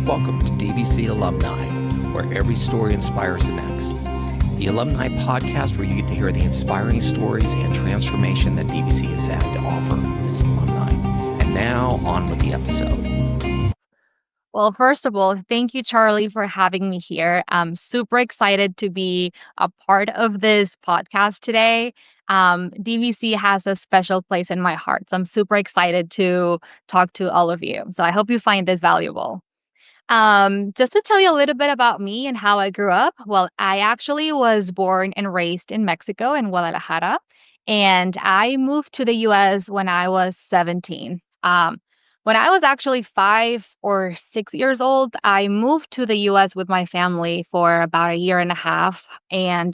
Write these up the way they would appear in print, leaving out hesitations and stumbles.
Welcome to DVC Alumni, where every story inspires the next. The Alumni podcast where you get to hear the inspiring stories and transformation that DVC has had to offer its alumni. And now, on with the episode. Well, first of all, thank you, Charley, for having me here. I'm super excited to be a part of this podcast today. DVC has a special place in my heart, so I'm super excited to talk to all of you. So I hope you find this valuable. Just to tell you a little bit about me and how I grew up. Well, I actually was born and raised in Mexico, in Guadalajara, and I moved to the US when I was 17. When I was actually 5 or 6 years old, I moved to the US with my family for about a year and a half. And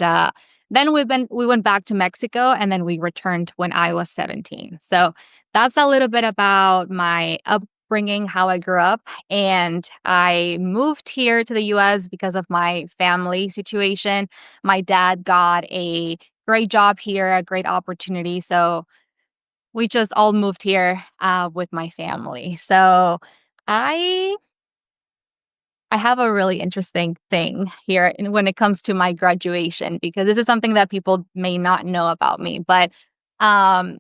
then we went back to Mexico and then we returned when I was 17. So that's a little bit about my upbringing, how I grew up. And I moved here to the US because of my family situation. My dad got a great job here, a great opportunity. So we just all moved here with my family. So I I have a really interesting thing here when it comes to my graduation because this is something that people may not know about me. But um,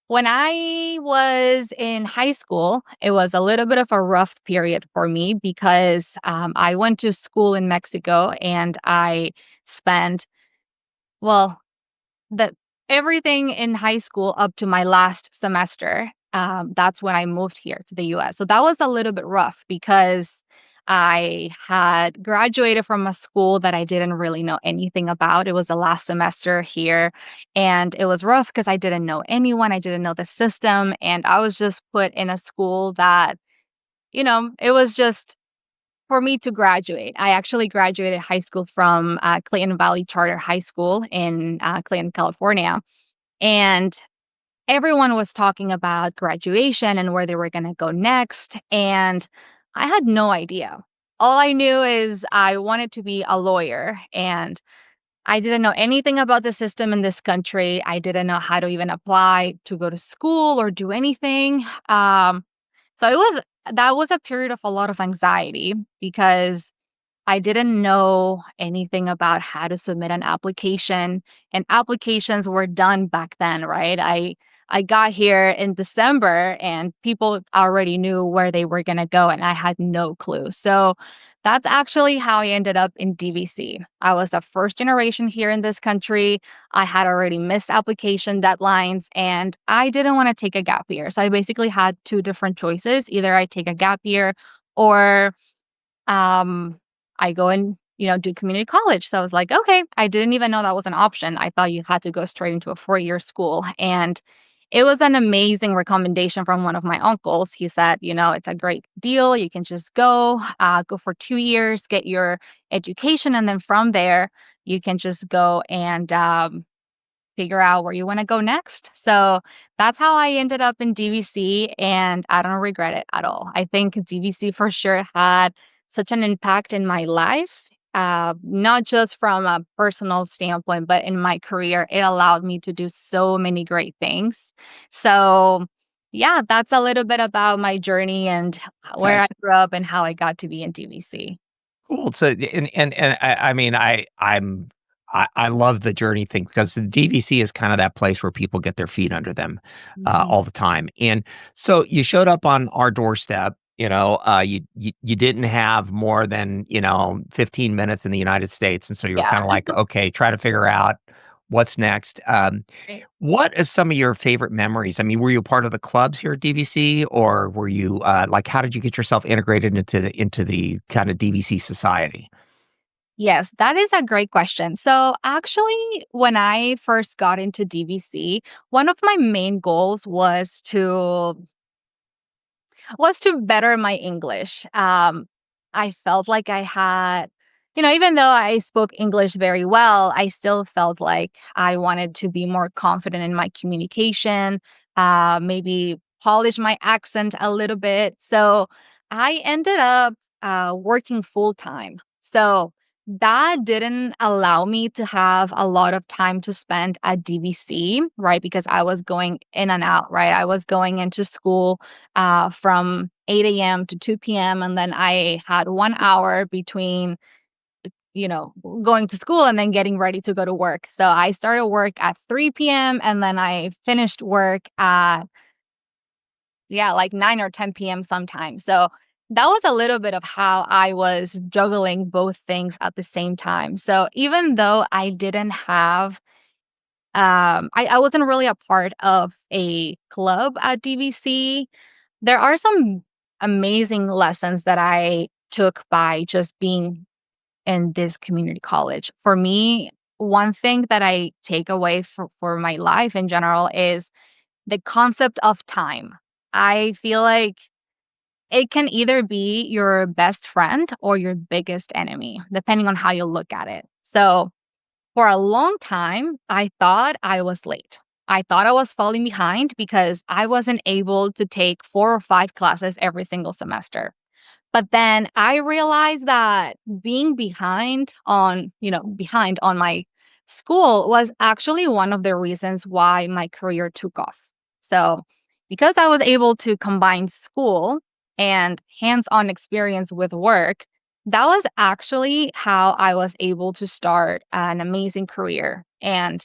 when I was in high school, it was a little bit of a rough period for me because I went to school in Mexico and I spent, well, the everything in high school up to my last semester. That's when I moved here to the US. So that was a little bit rough because I had graduated from a school that I didn't really know anything about. It was the last semester here. And it was rough because I didn't know anyone. I didn't know the system. And I was just put in a school that, it was just for me to graduate. I actually graduated high school from Clayton Valley Charter High School in Clayton, California. And everyone was talking about graduation and where they were going to go next. And I had no idea. All I knew is I wanted to be a lawyer. And I didn't know anything about the system in this country. I didn't know how to even apply to go to school or do anything. So that was a period of a lot of anxiety because I didn't know anything about how to submit an application, and applications were done back then, right? I got here in December and people already knew where they were going to go and I had no clue. So that's actually how I ended up in DVC. I was the first generation here in this country. I had already missed application deadlines and I didn't want to take a gap year. So I basically had two different choices. Either I take a gap year or um, I go and, do community college. So I was like, okay, I didn't even know that was an option. I thought you had to go straight into a 4-year school. And it was an amazing recommendation from one of my uncles. He said, it's a great deal. You can just go for 2 years, get your education. And then from there, you can just go and figure out where you want to go next. So that's how I ended up in DVC, and I don't regret it at all. I think DVC for sure had such an impact in my life, not just from a personal standpoint, but in my career. It allowed me to do so many great things. So, yeah, that's a little bit about my journey and where Okay. I grew up and how I got to be in DVC. Cool. So, and I mean, I love the journey thing because the DVC is kind of that place where people get their feet under them Mhm. all the time. And so you showed up on our doorstep. You didn't have more than 15 minutes in the United States, and so you were Yeah. kind of like, okay, try to figure out what's next. What is some of your favorite memories? I mean, were you part of the clubs here at DVC, or were you like, how did you get yourself integrated into the kind of DVC society? Yes, that is a great question. So, actually, when I first got into DVC, one of my main goals was to better my English. I felt like I had, even though I spoke English very well, I still felt like I wanted to be more confident in my communication, maybe polish my accent a little bit. So I ended up working full time. So that didn't allow me to have a lot of time to spend at DVC, right? Because I was going in and out, right? I was going into school from 8 a.m. to 2 p.m. And then I had 1 hour between, you know, going to school and then getting ready to go to work. So I started work at 3 p.m. and then I finished work at, yeah, like 9 or 10 p.m. sometimes. So that was a little bit of how I was juggling both things at the same time. So even though I didn't have, I wasn't really a part of a club at DVC, there are some amazing lessons that I took by just being in this community college. For me, one thing that I take away for my life in general is the concept of time. I feel like it can either be your best friend or your biggest enemy, depending on how you look at it. So, for a long time, I thought I was late. I thought I was falling behind because I wasn't able to take 4 or 5 classes every single semester. But then I realized that being behind on my school was actually one of the reasons why my career took off. So, because I was able to combine school and hands on experience with work, that was actually how I was able to start an amazing career. And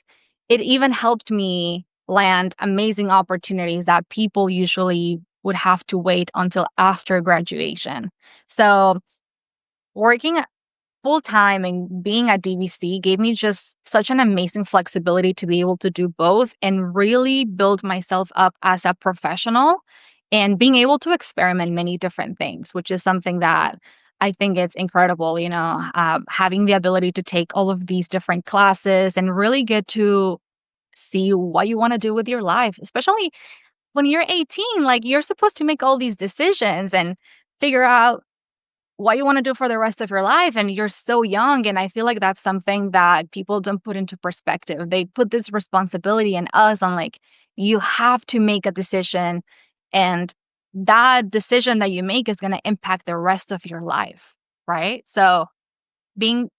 it even helped me land amazing opportunities that people usually would have to wait until after graduation. So, working full time and being at DVC gave me just such an amazing flexibility to be able to do both and really build myself up as a professional and being able to experiment many different things, which is something that I think it's incredible, having the ability to take all of these different classes and really get to see what you want to do with your life, especially when you're 18. Like, you're supposed to make all these decisions and figure out what you want to do for the rest of your life, and you're so young. And I feel like that's something that people don't put into perspective. They put this responsibility in us on, like, you have to make a decision, and that decision that you make is going to impact the rest of your life, right? So being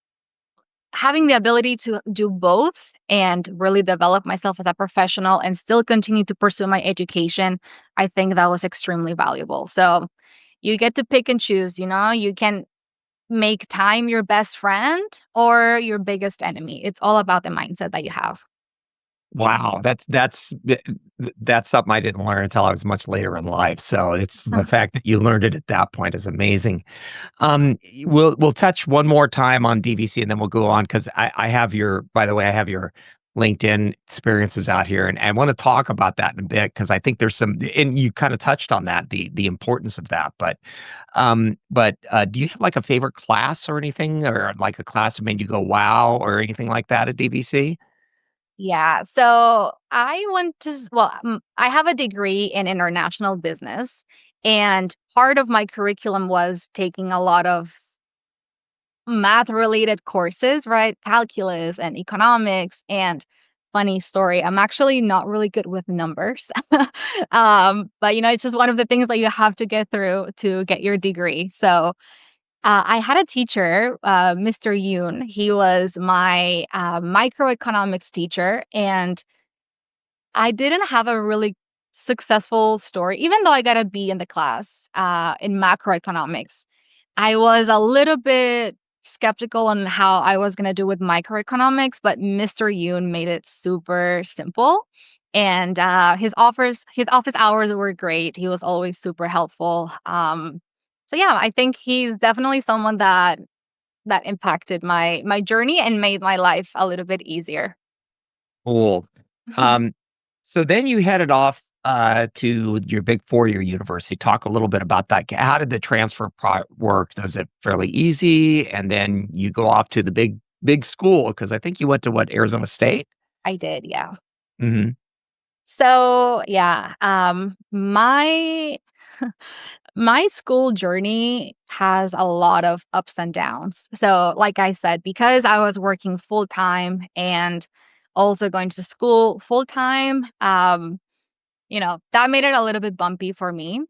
having the ability to do both and really develop myself as a professional and still continue to pursue my education, I think that was extremely valuable. So you get to pick and choose, you can make time your best friend or your biggest enemy. It's all about the mindset that you have. Wow, that's something I didn't learn until I was much later in life. So it's the fact that you learned it at that point is amazing. We'll touch one more time on DVC and then we'll go on because I have by the way, I have your LinkedIn experiences out here, and I want to talk about that in a bit because I think there's some, and you kind of touched on that, the importance of that. But do you have like a favorite class or anything, or like a class that made you go wow or anything like that at DVC? Yeah. So I have a degree in international business, and part of my curriculum was taking a lot of math related courses, right? Calculus and economics. And funny story, I'm actually not really good with numbers. But it's just one of the things that you have to get through to get your degree. So I had a teacher, Mr. Yoon. He was my microeconomics teacher, and I didn't have a really successful story, even though I got a B in the class in macroeconomics. I was a little bit skeptical on how I was going to do with microeconomics, but Mr. Yoon made it super simple. And his office hours were great. He was always super helpful. So yeah, I think he's definitely someone that impacted my journey and made my life a little bit easier. Cool. Um, so then you headed off to your big 4-year university. Talk a little bit about that. How did the transfer work? Was it fairly easy? And then you go off to the big school because I think you went to what, Arizona State? I did, yeah. Hmm. So yeah, my my school journey has a lot of ups and downs. So, like I said, because I was working full time and also going to school full time, that made it a little bit bumpy for me.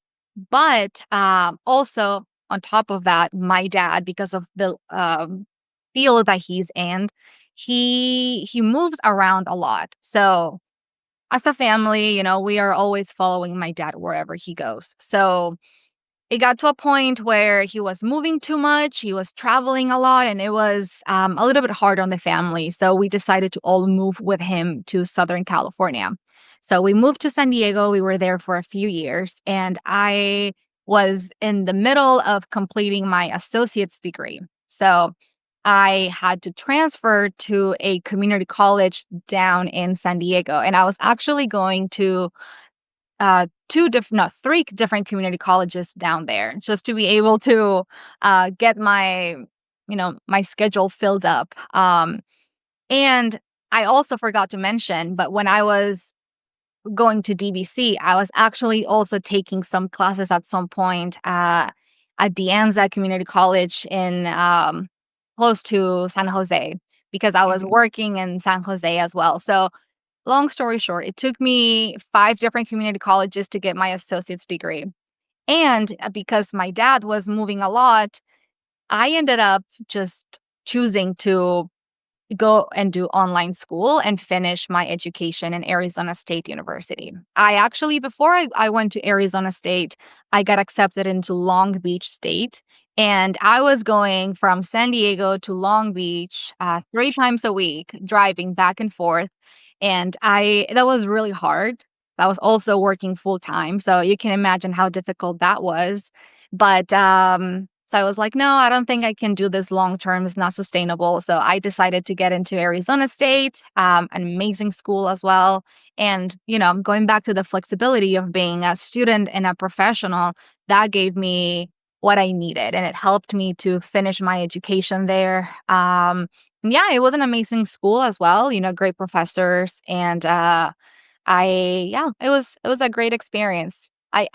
But also on top of that, my dad, because of field that he's in, he moves around a lot. So as a family, we are always following my dad wherever he goes. So it got to a point where he was moving too much, he was traveling a lot, and it was a little bit hard on the family. So we decided to all move with him to Southern California. So we moved to San Diego. We were there for a few years, and I was in the middle of completing my associate's degree. So I had to transfer to a community college down in San Diego, and I was actually going to two different, no, three different community colleges down there just to be able to get my schedule filled up. And I also forgot to mention, but when I was going to DVC, I was actually also taking some classes at some point at De Anza Community College in close to San Jose because I was working in San Jose as well. So long story short, it took me 5 different community colleges to get my associate's degree. And because my dad was moving a lot, I ended up just choosing to go and do online school and finish my education in Arizona State University. I actually, before I went to Arizona State, I got accepted into Long Beach State. And I was going from San Diego to Long Beach 3 times a week, driving back and forth. And that was really hard. I was also working full time. So you can imagine how difficult that was. But so I was like, no, I don't think I can do this long term. It's not sustainable. So I decided to get into Arizona State, an amazing school as well. And, going back to the flexibility of being a student and a professional, that gave me what I needed. And it helped me to finish my education there. Yeah, it was an amazing school as well, great professors. And yeah, it was a great experience. I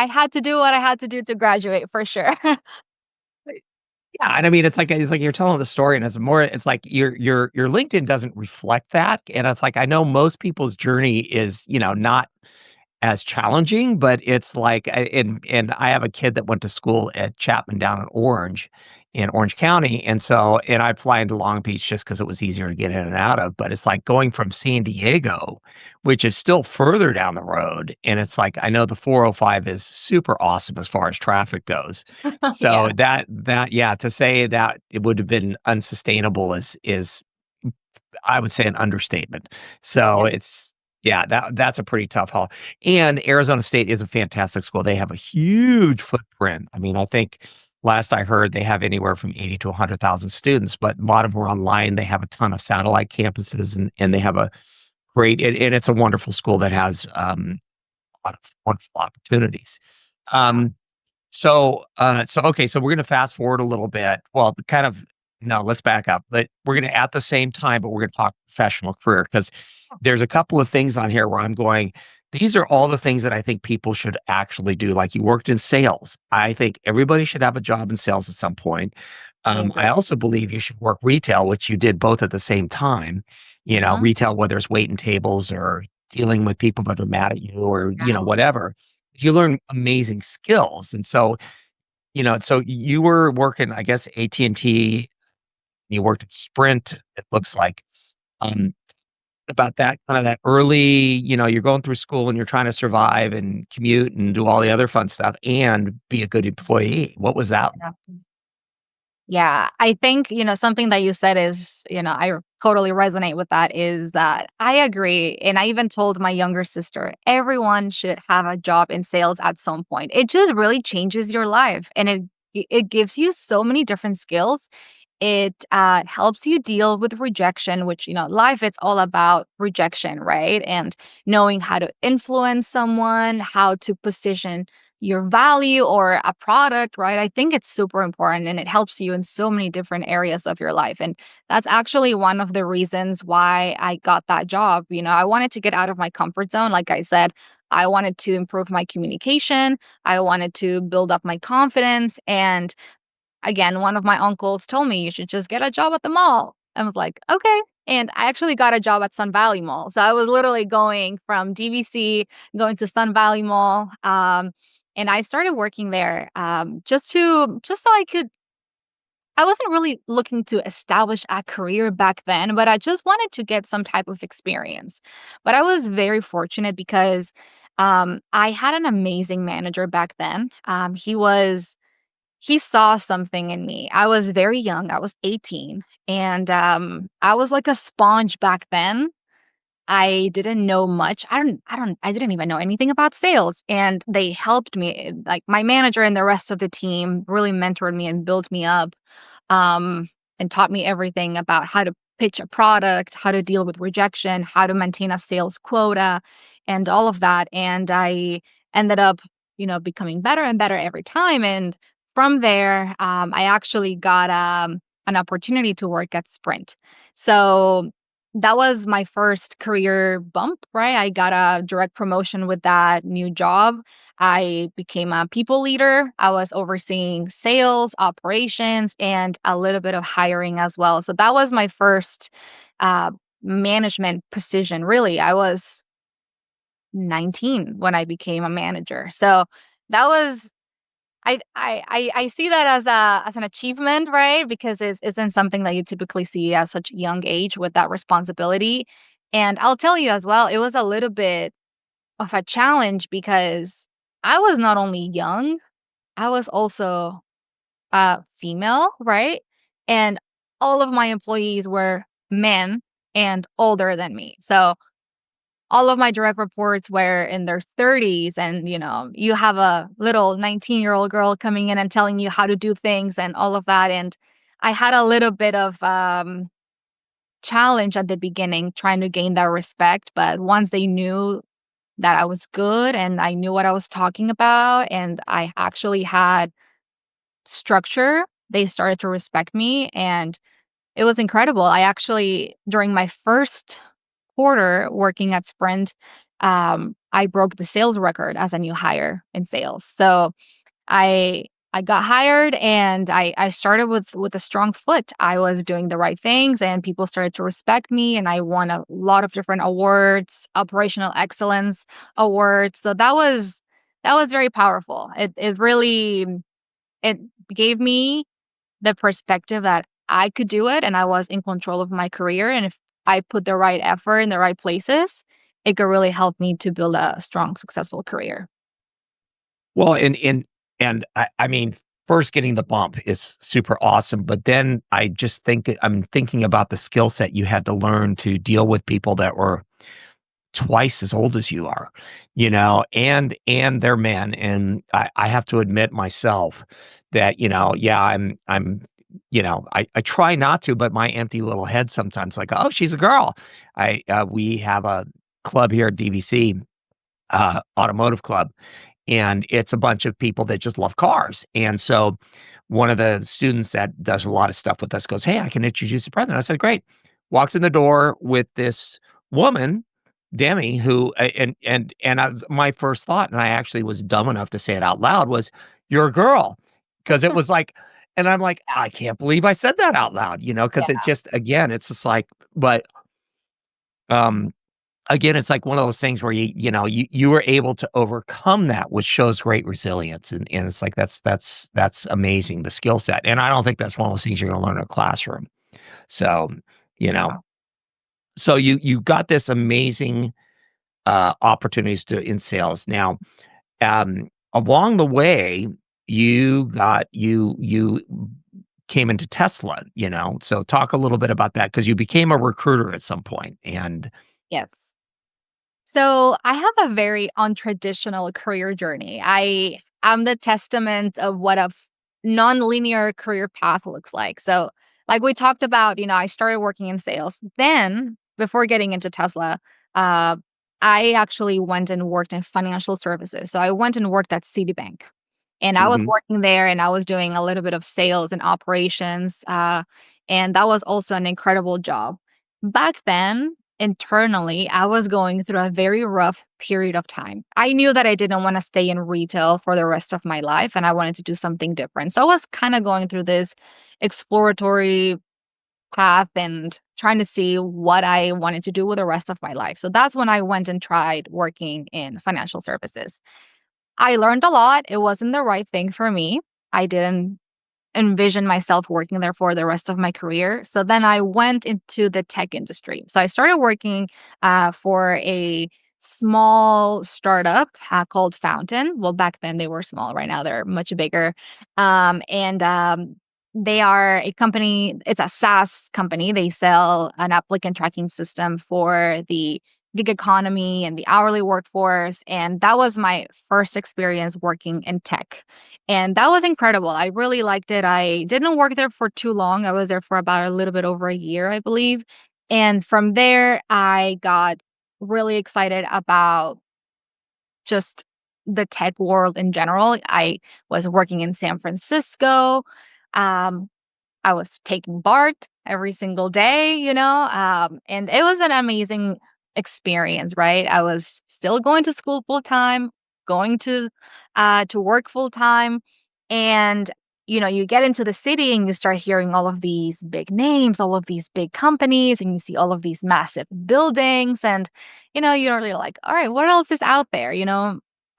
had to do what I had to do to graduate for sure. Yeah, and I mean, it's like you're telling the story, and it's like your LinkedIn doesn't reflect that, and it's like I know most people's journey is, not as challenging, but it's like and I have a kid that went to school at Chapman down in Orange County, and I'd fly into Long Beach just because it was easier to get in and out of, but it's like going from San Diego, which is still further down the road, and it's like I know the 405 is super awesome as far as traffic goes. So Yeah. yeah, to say that it would have been unsustainable is I would say an understatement. So it's yeah, that's a pretty tough haul. And Arizona State is a fantastic school. They have a huge footprint. I mean, I think last I heard they have anywhere from 80 to 100,000 students, but a lot of them are online. They have a ton of satellite campuses and they have a great and it's a wonderful school that has a lot of wonderful opportunities. Um, okay, so we're gonna fast forward a little bit. Well, kind of no, let's back up. We're gonna at the same time, but we're gonna talk professional career because there's a couple of things on here where I'm going, these are all the things that I think people should actually do. Like you worked in sales. I think everybody should have a job in sales at some point. I I agree. also believe you should work retail, which you did both at the same time. Mhm. Retail, whether it's waiting tables or dealing with people that are mad at you or, Yeah. whatever. You learn amazing skills. And so you were working, I guess, AT&T, you worked at Sprint, it looks like. Um, about that kind of that early, you're going through school and you're trying to survive and commute and do all the other fun stuff and be a good employee. What was that? Yeah. Yeah, I think, something that you said is, I totally resonate with that is that I agree. And I even told my younger sister, everyone should have a job in sales at some point. It just really changes your life and it gives you so many different skills. It helps you deal with rejection, which, life, it's all about rejection, right? And knowing how to influence someone, how to position your value or a product, right? I think it's super important and it helps you in so many different areas of your life. And that's actually one of the reasons why I got that job. I wanted to get out of my comfort zone. Like I said, I wanted to improve my communication, I wanted to build up my confidence. And again, one of my uncles told me, "You should just get a job at the mall." I was like, "Okay." And I actually got a job at Sun Valley Mall. So I was literally going from DVC, going to Sun Valley Mall, and I started working there, just so I wasn't really looking to establish a career back then, but I just wanted to get some type of experience. But I was very fortunate because I had an amazing manager back then. He saw something in me. I was very young. I was 18, and I was like a sponge back then. I didn't know much. I didn't even know anything about sales, and they helped me. Like, my manager and the rest of the team really mentored me and built me up, um, and taught me everything about how to pitch a product, how to deal with rejection, how to maintain a sales quota, and all of that. And I ended up, becoming better and better every time. And from there, I actually got an opportunity to work at Sprint. So that was my first career bump, right? I got a direct promotion with that new job. I became a people leader. I was overseeing sales, operations, and a little bit of hiring as well. So that was my first uh, management position. Really, I was 19 when I became a manager. So that was I see that as an achievement, right? Because it isn't something that you typically see at such a young age with that responsibility. And I'll tell you as well, it was a little bit of a challenge because I was not only young, I was also female, right? And all of my employees were men and older than me. So all of my direct reports were in their 30s, and you have a little 19-year-old girl coming in and telling you how to do things and all of that. And I had a little bit of challenge at the beginning trying to gain that respect, but once they knew that I was good and I knew what I was talking about and I actually had structure, they started to respect me, and it was incredible. I actually, during my first quarter working at Sprint, I broke the sales record as a new hire in sales. So I got hired, and I started with a strong foot. I was doing the right things, and people started to respect me, and I won a lot of different awards, operational excellence awards. So that was very powerful. It really it gave me the perspective that I could do it and I was in control of my career. And if I put the right effort in the right places, it could really help me to build a strong, successful career. Well, and I mean, first getting the bump is super awesome, but then I'm thinking about the skill set you had to learn to deal with people that were twice as old as you are, and they're men. And I have to admit myself that, yeah, I try not to, but my empty little head sometimes like, oh, she's a girl. We have a club here at DVC, automotive club, and it's a bunch of people that just love cars. And so one of the students that does a lot of stuff with us goes, "Hey, I can introduce the president." I said, "Great." Walks in the door with this woman, Demi, who and my first thought, and I actually was dumb enough to say it out loud, was, "You're a girl," because it was like, and I'm like, I can't believe I said that out loud, because it just, again, it's just like, but um again, it's like one of those things where you were able to overcome that, which shows great resilience, and it's like that's amazing, the skill set, and I don't think that's one of those things you're gonna learn in a classroom. So, you know, Yeah. so you got this amazing, opportunities to in sales. Now, along the way, you came into Tesla, so talk a little bit about that because you became a recruiter at some point, and Yes. So I have a very untraditional career journey. I am the testament of what a non-linear career path looks like. So, like we talked about, I started working in sales. Then, before getting into Tesla, uh, I actually went and worked in financial services. So I went and worked at Citibank, and I was Mhm. working there, and I was doing a little bit of sales and operations, and that was also an incredible job. Back then, internally, I was going through a very rough period of time. I knew that I didn't want to stay in retail for the rest of my life and I wanted to do something different. So I was kind of going through this exploratory path and trying to see what I wanted to do with the rest of my life. So that's when I went and tried working in financial services. I learned a lot. It wasn't the right thing for me. I didn't. envision myself working there for the rest of my career. So then I went into the tech industry. So I started working for a small startup called Fountain. Well, back then they were small. Right now they're much bigger. And They are a company, it's a SaaS company. They sell an applicant tracking system for the gig economy and the hourly workforce. And that was my first experience working in tech. And that was incredible. I really liked it. I didn't work there for too long. I was there for about a little bit over a year, I believe. And from there, I got really excited about just the tech world in general. I was working in San Francisco. Um, I was taking BART every single day, and it was an amazing experience, right? I was still going to school full time, going to work full time, and you get into the city and you start hearing all of these big names, all of these big companies, and you see all of these massive buildings, and you're really like, all right, what else is out there?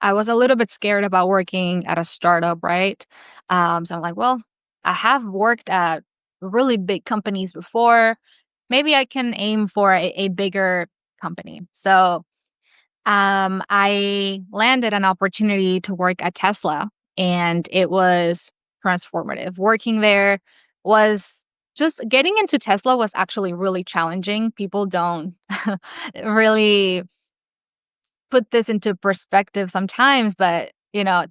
I was a little bit scared about working at a startup, right? So I'm like, well, I have worked at really big companies before. Maybe I can aim for a bigger company. So I landed an opportunity to work at Tesla, and it was transformative. Working there was just getting into Tesla was actually really challenging. People don't really put this into perspective sometimes, but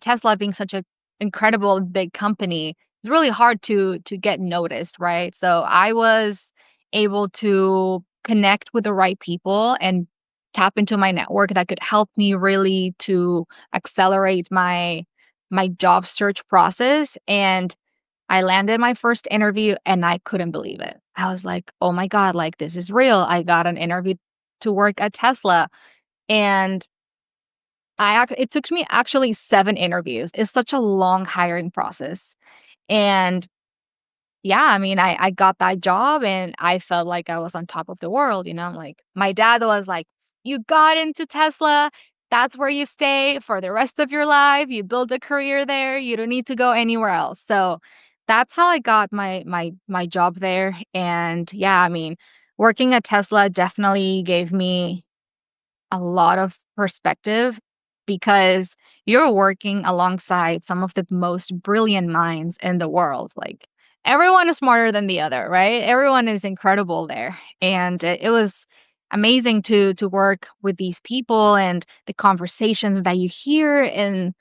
Tesla being such an incredible big company, it's really hard to get noticed, right? So I was able to connect with the right people and tap into my network that could help me really to accelerate my job search process. And I landed my first interview and I couldn't believe it. I was like, oh my God, like this is real. I got an interview to work at Tesla. And it took me actually 7 interviews. It's such a long hiring process. And yeah, I mean, I got that job and I felt like I was on top of the world, Like my dad was like, "You got into Tesla. That's where you stay for the rest of your life. You build a career there. You don't need to go anywhere else." So that's how I got my job there. And yeah, I mean, working at Tesla definitely gave me a lot of perspective because you're working alongside some of the most brilliant minds in the world. Like everyone is smarter than the other, right? Everyone is incredible there. And it was amazing to work with these people and the conversations that you hear in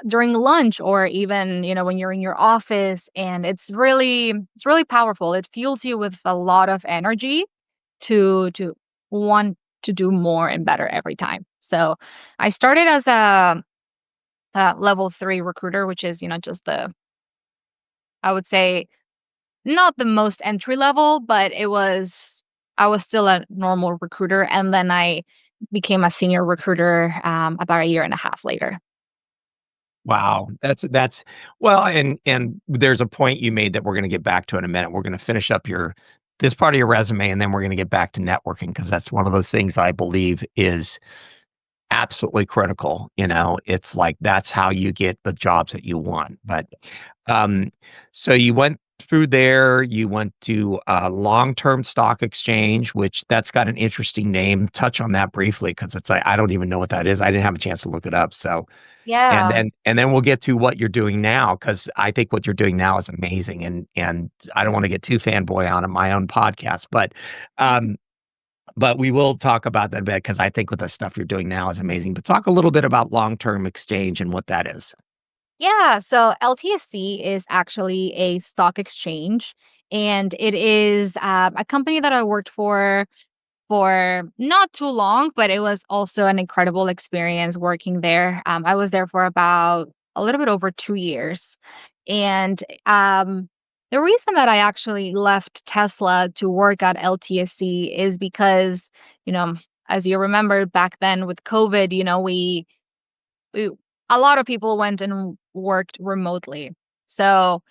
during lunch or even when you're in your office, and it's really powerful. It fuels you with a lot of energy to want to do more and better every time. So I started as a level 3 recruiter, which is, just I would say, not the most entry level, but I was still a normal recruiter. And then I became a senior recruiter about a year and a half later. Wow, that's well, and there's a point you made that we're gonna get back to in a minute. We're gonna finish up your this part of your resume, and then we're gonna get back to networking because that's one of those things I believe is absolutely critical. It's like that's how you get the jobs that you want. But um, so you went through there, you went to a long-term stock exchange, which that's got an interesting name. Touch on that briefly because it's like I don't even know what that is. I didn't have a chance to look it up. So and Yeah. then we'll get to what you're doing now, because I think what you're doing now is amazing, and I don't wanna get too fanboy on my own podcast, um, but we will talk about that a bit because I think with the stuff you're doing now is amazing. But talk a little bit about long-term exchange and what that is. Yeah, so LTSC is actually a stock exchange, and it is a company that I worked for not too long, but it was also an incredible experience working there. I was there for about a little bit over 2 years. And the reason that I actually left Tesla to work at LTSC is because, you know, as you remember back then with COVID, we a lot of people went and worked remotely. So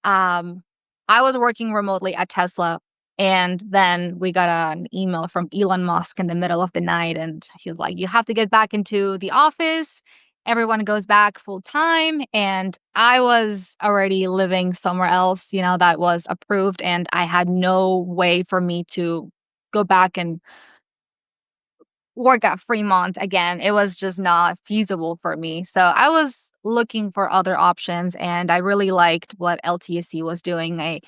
um, I was working remotely at Tesla, and then we got an email from Elon Musk in the middle of the night, and he was like, "You have to get back into the office." everyone goes back full time. And I was already living somewhere else, that was approved. And I had no way for me to go back and work at Fremont again. It was just not feasible for me. So I was looking for other options and I really liked what LTSC was doing. I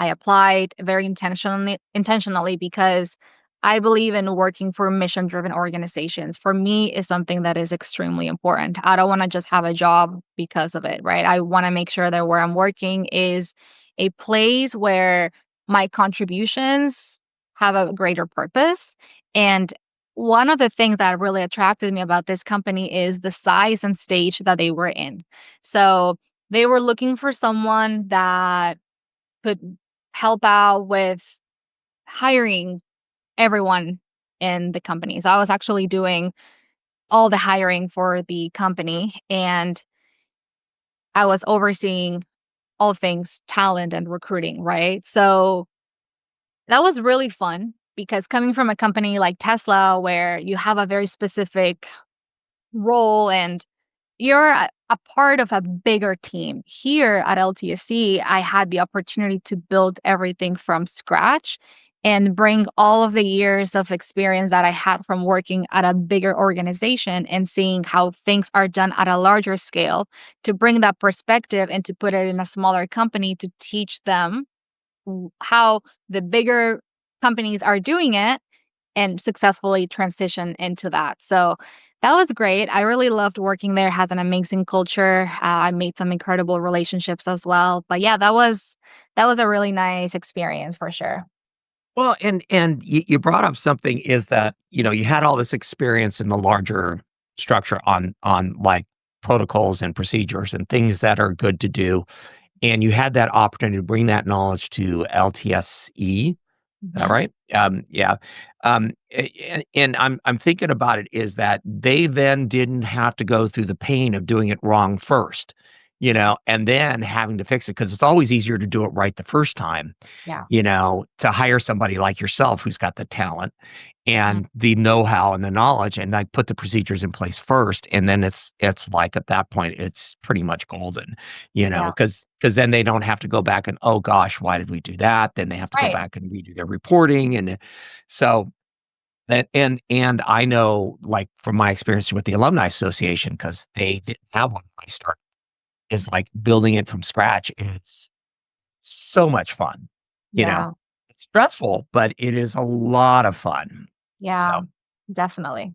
applied very intentionally because I believe in working for mission driven organizations. For me is something that is extremely important. I don't want to just have a job because of it, right? I want to make sure that where I'm working is a place where my contributions have a greater purpose. And one of the things that really attracted me about this company is the size and stage that they were in. So they were looking for someone that could help out with hiring everyone in the company. So I was actually doing all the hiring for the company and I was overseeing all things talent and recruiting, right? So that was really fun because coming from a company like Tesla, where you have a very specific role and you're a part of a bigger team. Here at LTSC, I had the opportunity to build everything from scratch and bring all of the years of experience that I had from working at a bigger organization and seeing how things are done at a larger scale to bring that perspective and to put it in a smaller company to teach them how the bigger companies are doing it and successfully transition into that. So that was great. I really loved working there. It has an amazing culture. I made some incredible relationships as well. But yeah, that was a really nice experience for sure. Well, and you brought up something is that, you had all this experience in the larger structure on like protocols and procedures and things that are good to do. And you had that opportunity to bring that knowledge to LTSE. Is that Mhm. right? Yeah. And I'm thinking about it is that they then didn't have to go through the pain of doing it wrong first, and then having to fix it because it's always easier to do it right the first time, Yeah. to hire somebody like yourself who's got the talent Mhm. and the know-how and the knowledge and like put the procedures in place first. And then it's like at that point, it's pretty much golden, Yeah. because then they don't have to go back and, oh gosh, why did we do that? Then they have to go Right. back and redo their reporting. And so and I know like from my experience with the Alumni Association, because they didn't have one when I started, is like building it from scratch is so much fun, you know? Yeah. It's stressful, but it is a lot of fun. Yeah. So Definitely.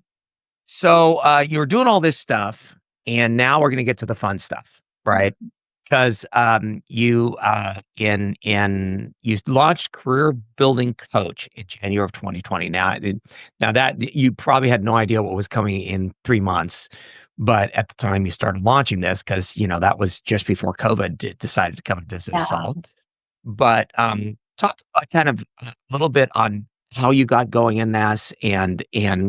you were doing all this stuff, and now we're gonna get to the fun stuff, right? Mhm. 'Cause, you launched Career Building Coach in January of 2020. Now that you probably had no idea what was coming in 3 months, but at the time you started launching this, because that was just before COVID decided to come and visit us Yeah. all. But, talk kind of a little bit on how you got going in this and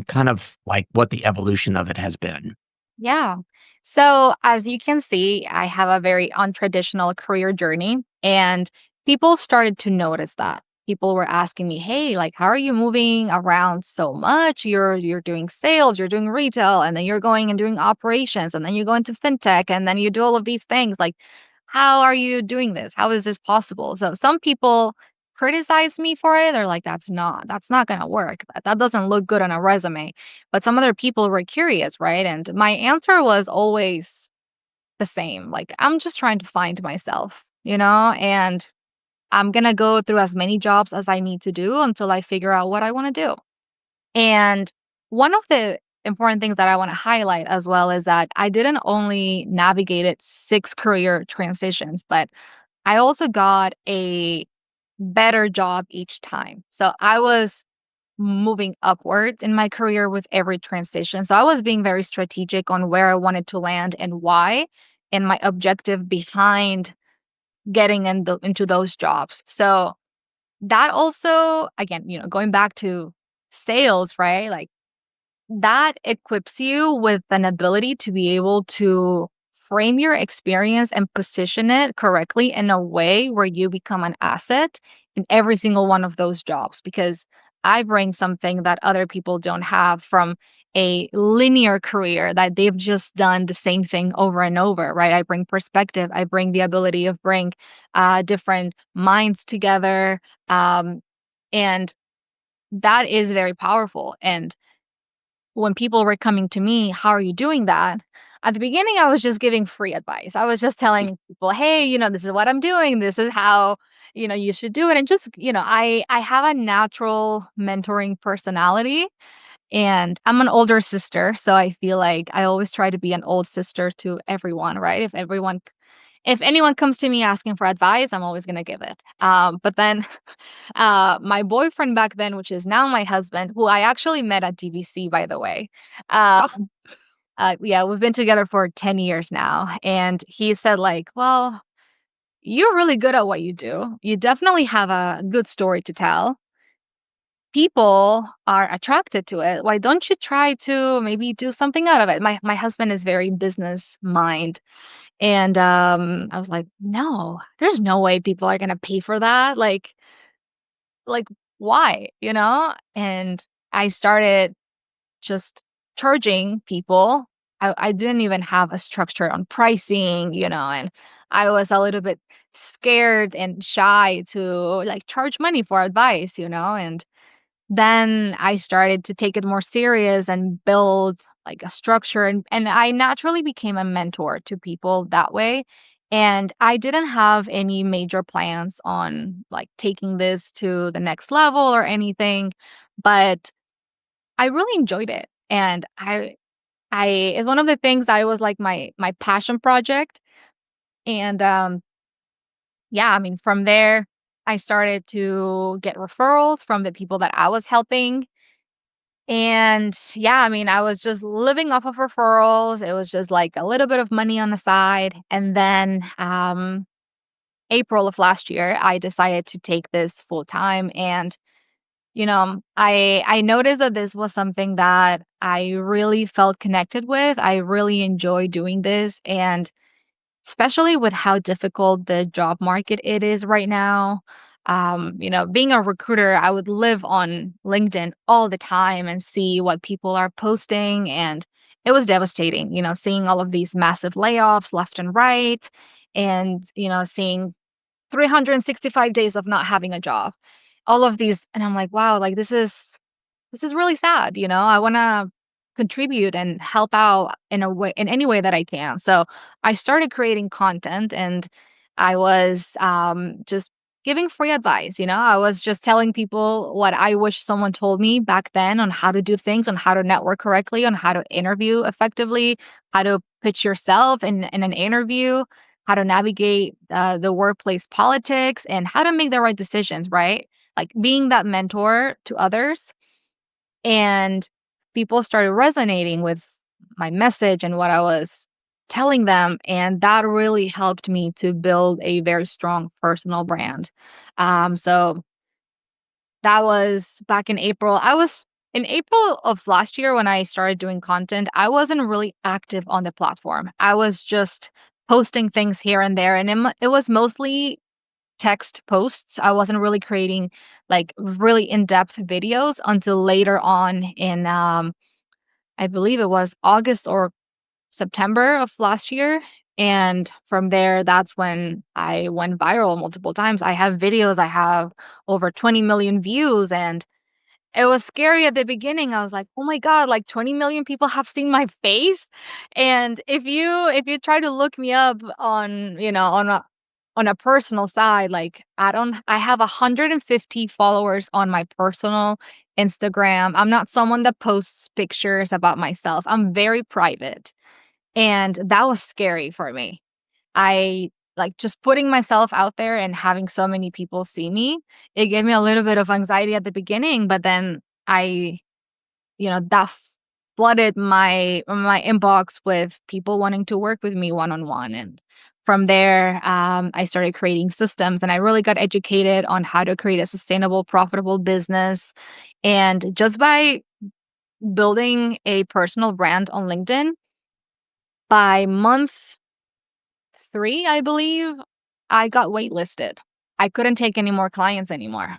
kind of like what the evolution of it has been. Yeah. So, as you can see, I have a very untraditional career journey, and people started to notice that. People were asking me, "Hey, like, how are you moving around so much? You're doing sales, you're doing retail, and then you're going and doing operations, and then you go into fintech, and then you do all of these things. Like, how are you doing this? How is this possible?" So, some people criticize me for it. They're like, "That's not gonna work. That doesn't look good on a resume." But some other people were curious, right? And my answer was always the same. Like, I'm just trying to find myself, and I'm going to go through as many jobs as I need to do until I figure out what I want to do. And one of the important things that I want to highlight as well is that I didn't only navigated 6 career transitions, but I also got a better job each time. So I was moving upwards in my career with every transition. So I was being very strategic on where I wanted to land and why, and my objective behind getting into those jobs. So that also, again, going back to sales, right? Like that equips you with an ability to be able to frame your experience and position it correctly in a way where you become an asset in every single one of those jobs because I bring something that other people don't have from a linear career that they've just done the same thing over and over, right? I bring perspective. I bring the ability of bring different minds together. And that is very powerful. And when people were coming to me, how are you doing that? At the beginning, I was just giving free advice. I was just telling people, hey, this is what I'm doing. This is how, you should do it. And just, I have a natural mentoring personality, and I'm an older sister. So I feel like I always try to be an old sister to everyone, right? If anyone comes to me asking for advice, I'm always going to give it. But then my boyfriend back then, which is now my husband, who I actually met at DVC, by the way. Uh, yeah, we've been together for 10 years now. And he said, like, well, you're really good at what you do. You definitely have a good story to tell. People are attracted to it. Why don't you try to maybe do something out of it? My husband is very business mind. And I was like, no, there's no way people are gonna pay for that. Like, why? And I started just charging people. I didn't even have a structure on pricing, and I was a little bit scared and shy to like charge money for advice, and then I started to take it more serious and build like a structure, and I naturally became a mentor to people that way. And I didn't have any major plans on like taking this to the next level or anything, but I really enjoyed it. And I it's one of the things I was like my passion project. And yeah, I mean from there I started to get referrals from the people that I was helping. And yeah, I mean, I was just living off of referrals. It was just like a little bit of money on the side. And then April of last year, I decided to take this full time. And I noticed that this was something that I really felt connected with. I really enjoy doing this, and especially with how difficult the job market it is right now. Being a recruiter, I would live on LinkedIn all the time and see what people are posting. And it was devastating, seeing all of these massive layoffs left and right, and, seeing 365 days of not having a job. All of these. And I'm like, wow, like this is really sad. I want to contribute and help out in a way, in any way that I can. So I started creating content, and I was just giving free advice. I was just telling people what I wish someone told me back then on how to do things, on how to network correctly, on how to interview effectively, how to pitch yourself in an interview, how to navigate the workplace politics, and how to make the right decisions, right? Like being that mentor to others. And people started resonating with my message and what I was telling them. And that really helped me to build a very strong personal brand. So that was back in April. In April of last year when I started doing content, I wasn't really active on the platform. I was just posting things here and there. And it was mostly text posts. I wasn't really creating like really in-depth videos until later on in I believe it was August or September of last year. And from there, that's when I went viral multiple times. I have videos, I have over 20 million views, and it was scary at the beginning. I was like, "Oh my god, like 20 million people have seen my face." And if you try to look me up on, on a personal side, like I have 150 followers on my personal Instagram. I'm not someone that posts pictures about myself. I'm very private. And that was scary for me. I like just putting myself out there and having so many people see me. It gave me a little bit of anxiety at the beginning, but then that flooded my inbox with people wanting to work with me one on one. And from there, I started creating systems, and I really got educated on how to create a sustainable, profitable business. And just by building a personal brand on LinkedIn, by month 3, I believe, I got waitlisted. I couldn't take any more clients anymore.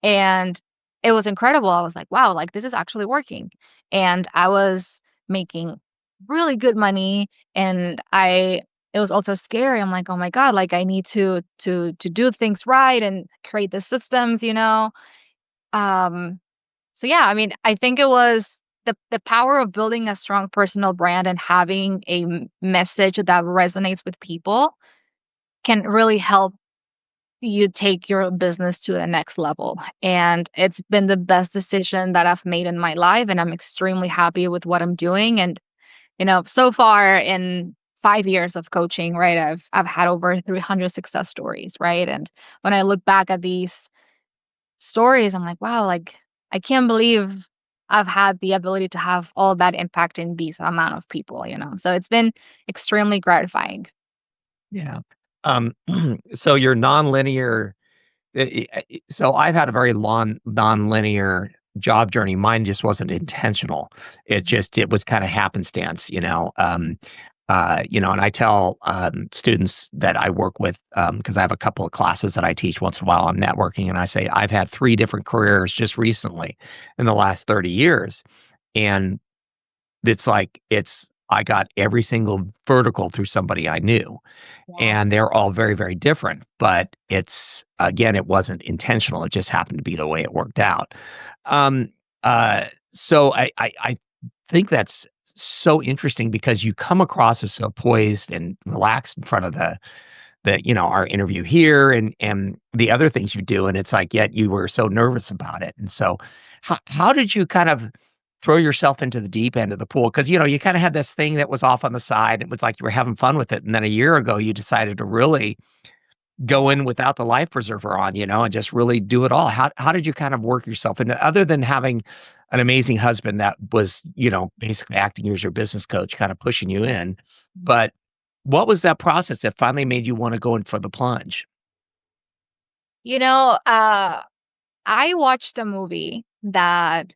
And it was incredible. I was like, wow, like this is actually working. And I was making really good money, and it was also scary. I'm like, oh my God, like I need to do things right and create the systems, you know? Um, so yeah, I mean, I think it was the power of building a strong personal brand and having a message that resonates with people can really help you take your business to the next level. And it's been the best decision that I've made in my life. And I'm extremely happy with what I'm doing. And, so far in 5 years of coaching, right, I've had over 300 success stories, right? And when I look back at these stories, I'm like, wow, like I can't believe I've had the ability to have all that impact in these amount of people. So it's been extremely gratifying. Yeah. Um, so your nonlinear so I've had a very long nonlinear job journey. Mine just wasn't intentional. It was kind of happenstance, and I tell students that I work with because I have a couple of classes that I teach once in a while on networking, and I say I've had 3 different careers just recently in the last 30 years, and it's I got every single vertical through somebody I knew, Wow. and they're all very, very different, but it wasn't intentional, it just happened to be the way it worked out. Um, so I think that's so interesting because you come across as so poised and relaxed in front of our interview here and the other things you do, and it's like, yet you were so nervous about it, and so how did you kind of throw yourself into the deep end of the pool? Because, you kinda had this thing that was off on the side, it was like you were having fun with it, and then a year ago, you decided to really go in without the life preserver on, and just really do it all. How did you kind of work yourself into, other than having an amazing husband that was, basically acting as your business coach, kinda pushing you in, but what was that process that finally made you wanna go in for the plunge? You know, uh, I watched a movie that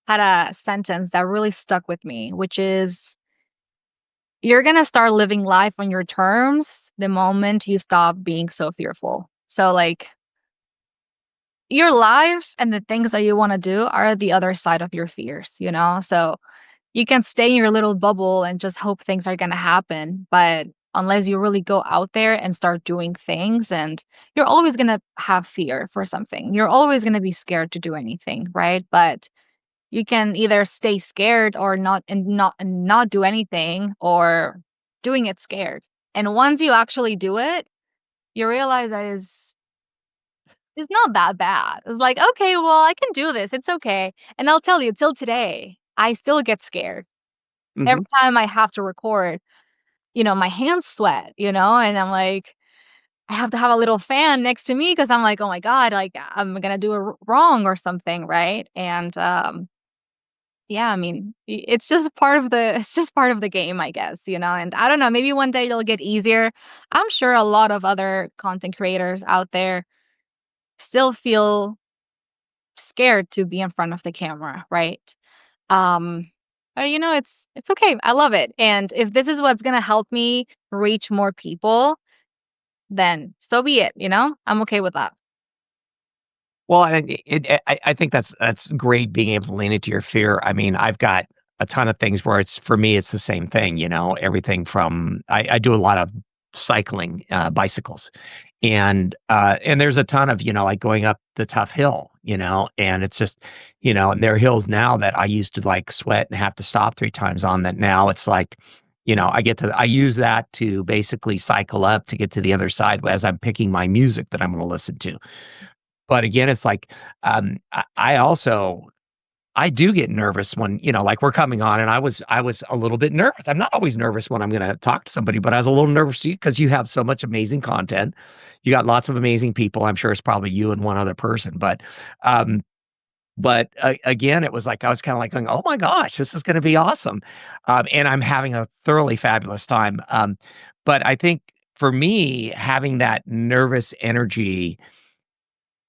had a sentence that really stuck with me, which is you're going to start living life on your terms the moment you stop being so fearful. So, like, your life and the things that you want to do are the other side of your fears? So, you can stay in your little bubble and just hope things are going to happen. But unless you really go out there and start doing things, and you're always going to have fear for something, you're always going to be scared to do anything, right? But you can either stay scared or not do anything, or doing it scared. And once you actually do it, you realize that is not that bad. It's like, okay, well, I can do this. It's okay. And I'll tell you, till today, I still get scared. Every Mhm. time I have to record, my hands sweat, and I'm like, I have to have a little fan next to me because I'm like, oh my God, like I'm gonna do it wrong or something, right? And yeah, I mean, it's just part of the it's just part of the game, I guess. And I don't know, maybe one day it'll get easier. I'm sure a lot of other content creators out there still feel scared to be in front of the camera, right? Um, but it's okay. I love it. And if this is what's gonna help me reach more people, then so be it. I'm okay with that. Well, I think that's great being able to lean into your fear. I mean, I've got a ton of things where for me, it's the same thing, everything from I do a lot of cycling, bicycles, and there's a ton of, like going up the tough hill, and it's just, and there are hills now that I used to like sweat and have to stop 3 times on that now it's like, I use that to basically cycle up to get to the other side as I'm picking my music that I'm going to listen to. But again, it's like, I also I do get nervous when, like we're coming on and I was a little bit nervous. I'm not always nervous when I'm gonna talk to somebody, but I was a little nervous because you have so much amazing content. You got lots of amazing people. I'm sure it's probably you and one other person, um, again, it was like I was kinda like going, "Oh my gosh, this is gonna be awesome." And I'm having a thoroughly fabulous time. But I think for me, having that nervous energy,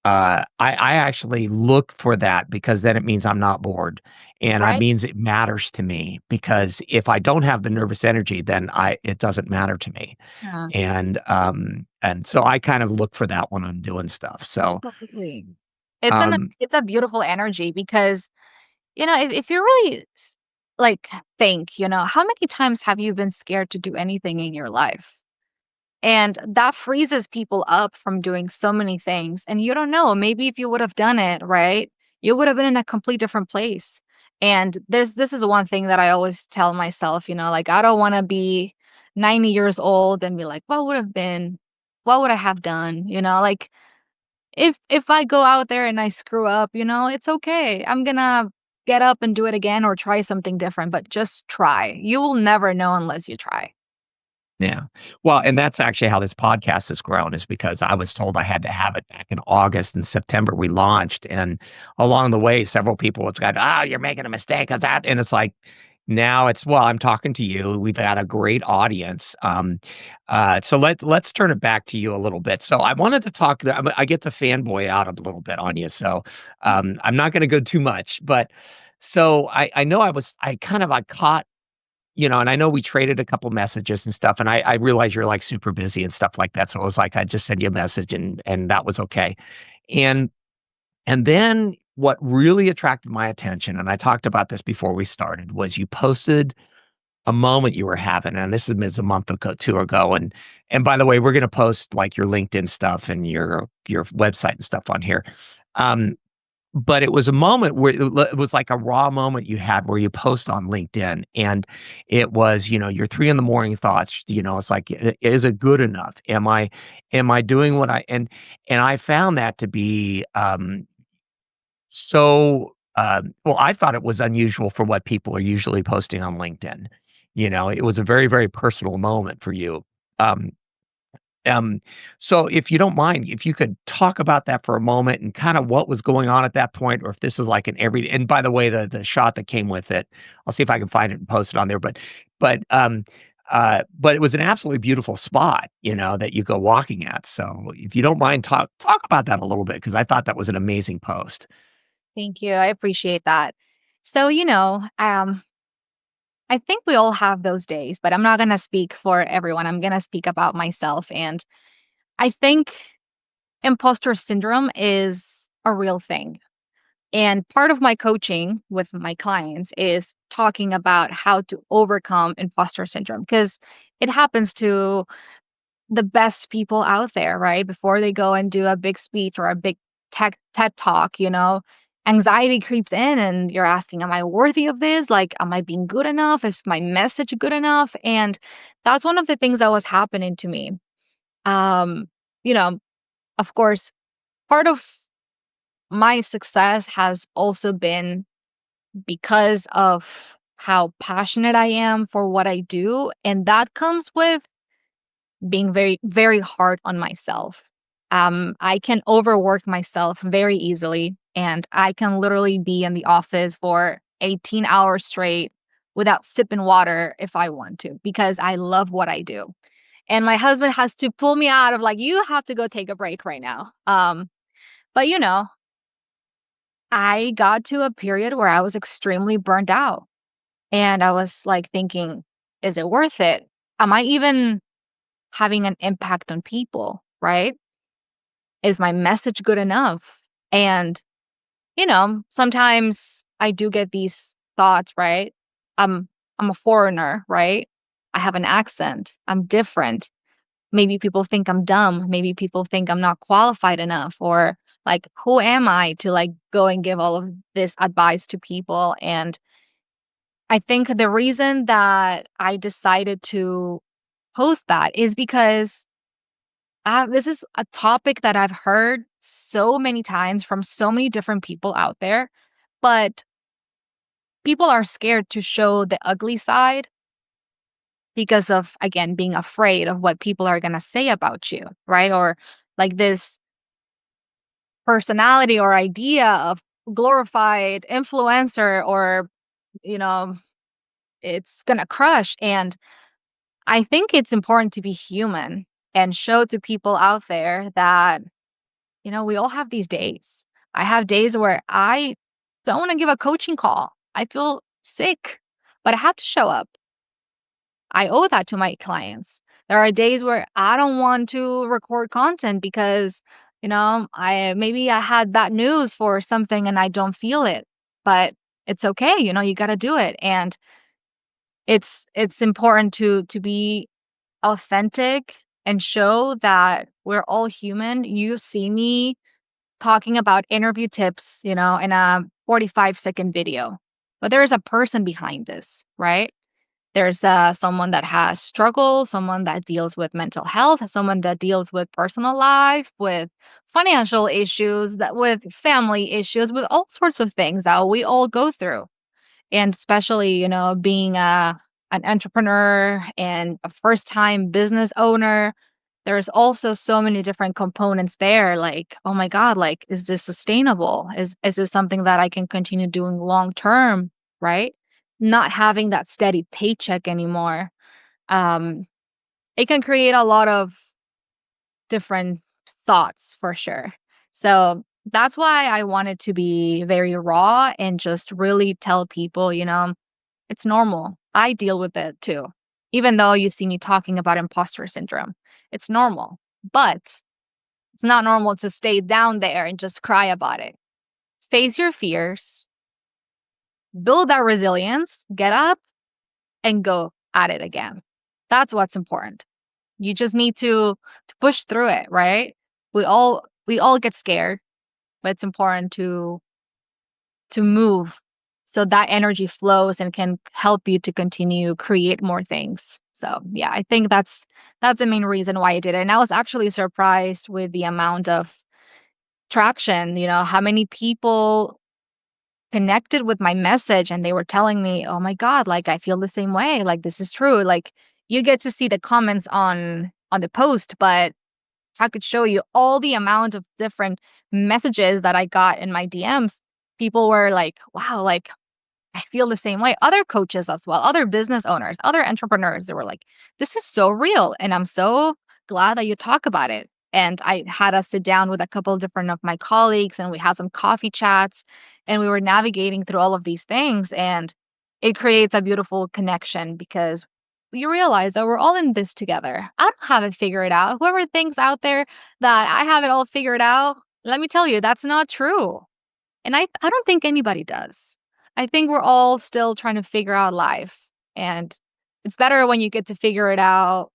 I actually look for that because then it means I'm not bored, and it Right? means it matters to me because if I don't have the nervous energy, then it doesn't matter to me, and so I kind of look for that when I'm doing stuff, so Absolutely. Um, It's a beautiful energy because, if you really like think, how many times have you been scared to do anything in your life? And that freezes people up from doing so many things. And you don't know, maybe if you would have done it, right, you would have been in a complete different place. And this is one thing that I always tell myself, like I don't want to be 90 years old and be like, what would I have done? Like if I go out there and I screw up, it's okay. I'm gonna get up and do it again or try something different, but just try. You will never know unless you try. Yeah. Well, and that's actually how this podcast has grown is because I was told I had to have it back in August and September we launched. And along the way, several people have got, oh, you're making a mistake of that. And it's like, now it's, well, I'm talking to you. We've got a great audience. So let's turn it back to you a little bit. So I wanted to talk, I get to fanboy out a little bit on you. So I'm not going to go too much, but so I know I caught and I know we traded a couple messages and stuff, and I realize you're, like, super busy and stuff like that, so it was like, I'd just send you a message and that was okay. And and then what really attracted my attention, and I talked about this before we started, was you posted a moment you were having, and this is a month ago 2 ago, and by the way, we're gonna post, like, your LinkedIn stuff and your website and stuff on here. Um, but it was a moment where it was like a raw moment you had where you post on LinkedIn, and it was, your 3 in the morning thoughts, it's like, Is it good enough? Am I doing what I," and I found that to be, well, I thought it was unusual for what people are usually posting on LinkedIn. It was a very, very personal moment for you. Um um, so if you don't mind, if you could talk about that for a moment and kind of what was going on at that point, or if this is like an every, and by the way, the shot that came with it, I'll see if I can find it and post it on there. But but it was an absolutely beautiful spot, that you go walking at. So if you don't mind, talk about that a little bit because I thought that was an amazing post. Thank you. I appreciate that. So, I think we all have those days, but I'm not going to speak for everyone. I'm going to speak about myself. And I think imposter syndrome is a real thing. And part of my coaching with my clients is talking about how to overcome imposter syndrome because it happens to the best people out there, right? Before they go and do a big speech or a big TED talk, anxiety creeps in and you're asking, am I worthy of this? Like, am I being good enough? Is my message good enough? And that's one of the things that was happening to me. Um, you know, of course, part of my success has also been because of how passionate I am for what I do. And that comes with being very, very hard on myself. I can overwork myself very easily, and I can literally be in the office for 18 hours straight without sipping water if I want to, because I love what I do. And my husband has to pull me out of like, you have to go take a break right now. But I got to a period where I was extremely burnt out, and I was like thinking, is it worth it? Am I even having an impact on people, right? Is my message good enough? And, sometimes I do get these thoughts, right? I'm a foreigner, right? I have an accent. I'm different. Maybe people think I'm dumb. Maybe people think I'm not qualified enough or like who am I to like go and give all of this advice to people? And I think the reason that I decided to post that is because this is a topic that I've heard so many times from so many different people out there, but people are scared to show the ugly side because of, again, being afraid of what people are going to say about you, right? Or like this personality or idea of glorified influencer or, you know, it's going to crush. And I think it's important to be human and show to people out there that we all have these days. I have days where I don't want to give a coaching call. I feel sick, but I have to show up. I owe that to my clients. There are days where I don't want to record content because I had bad news for something and I don't feel it, but it's okay. You got to do it. And it's important to be authentic and show that we're all human. You see me talking about interview tips, in a 45-second video, but there is a person behind this, right? There's someone that has struggle, someone that deals with mental health, someone that deals with personal life, with financial issues, that with family issues, with all sorts of things that we all go through. And especially, being an entrepreneur and a first-time business owner, there's also so many different components there. Like, oh my God, like, is this sustainable? Is this something that I can continue doing long term? Right? Not having that steady paycheck anymore. Um, it can create a lot of different thoughts for sure. So that's why I wanted to be very raw and just really tell people, it's normal. I deal with it too. Even though you see me talking about imposter syndrome, it's normal. But it's not normal to stay down there and just cry about it. Face your fears, build that resilience, get up and go at it again. That's what's important. You just need to push through it, right? We all get scared, but it's important to move so that energy flows and can help you to continue create more things. So yeah, I think that's the main reason why I did it. And I was actually surprised with the amount of traction, how many people connected with my message and they were telling me, "Oh my God, like I feel the same way. Like this is true." Like you get to see the comments on the post, but if I could show you all the amount of different messages that I got in my DMs, people were like, "Wow, like I feel the same way." Other coaches as well, other business owners, other entrepreneurs, they were like, "This is so real." And I'm so glad that you talk about it. And I had us sit down with a couple of different of my colleagues and we had some coffee chats and we were navigating through all of these things. And it creates a beautiful connection because you realize that we're all in this together. I don't have it figured out. Whoever thinks out there that I have it all figured out, let me tell you, that's not true. And I don't think anybody does. I think we're all still trying to figure out life. And it's better when you get to figure it out